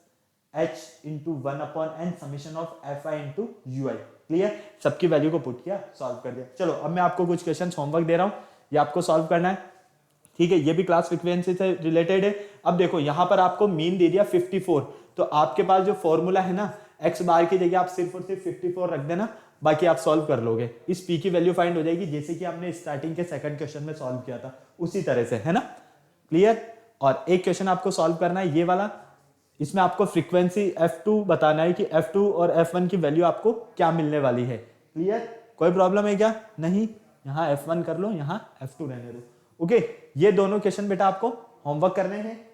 h into 1/n summation of F I into U I. Clear, सबकी वैल्यू को पुट किया, सॉल्व कर दिया। चलो अब मैं आपको कुछ क्वेश्चन होमवर्क दे रहा हूँ, ये आपको सॉल्व करना है। ठीक है, ये भी क्लास फ्रीक्वेंसी से रिलेटेड है। अब देखो यहाँ पर आपको मीन दे दिया 54, तो आपके पास जो फॉर्मूला है ना, x बार की जगह आप सिर्फ और सिर्फ 54 रख देना, बाकी आप सॉल्व कर लोगे। इस p की वैल्यू फाइंड हो जाएगी, जैसे कि आपने स्टार्टिंग के सेकंड क्वेश्चन में सॉल्व किया था उसी तरह से, है ना। क्लियर, और एक क्वेश्चन आपको सॉल्व करना है ये वाला, इसमें आपको फ्रीक्वेंसी f2 बताना है कि f2 और f1 की वैल्यू आपको क्या मिलने वाली है। क्लियर, कोई प्रॉब्लम है क्या, नहीं, यहाँ f1 कर लो, यहाँ f2 रहने दो। ओके, ये दोनों क्वेश्चन बेटा आपको होमवर्क करने हैं,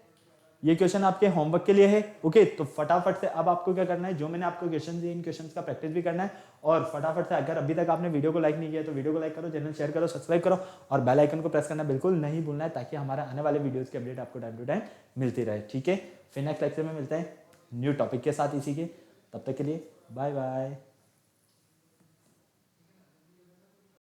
ये क्वेश्चन आपके होमवर्क के लिए है। ओके, तो फटाफट से अब आपको क्या करना है, जो मैंने आपको क्वेश्चन दिए इन क्वेश्चंस का प्रैक्टिस भी करना है, और फटाफट से अगर अभी तक आपने वीडियो को लाइक नहीं किया तो वीडियो को लाइक करो, चैनल शेयर करो, सब्सक्राइब करो, और बेल आइकन को प्रेस करना बिल्कुल नहीं भूलना है, ताकि हमारे आने वाले वीडियोस की अपडेट आपको टाइम टू टाइम मिलती रहे। ठीक है, फिर नेक्स्ट लेक्चर में मिलते हैं न्यू टॉपिक के साथ इसी के, तब तक के लिए बाय बाय।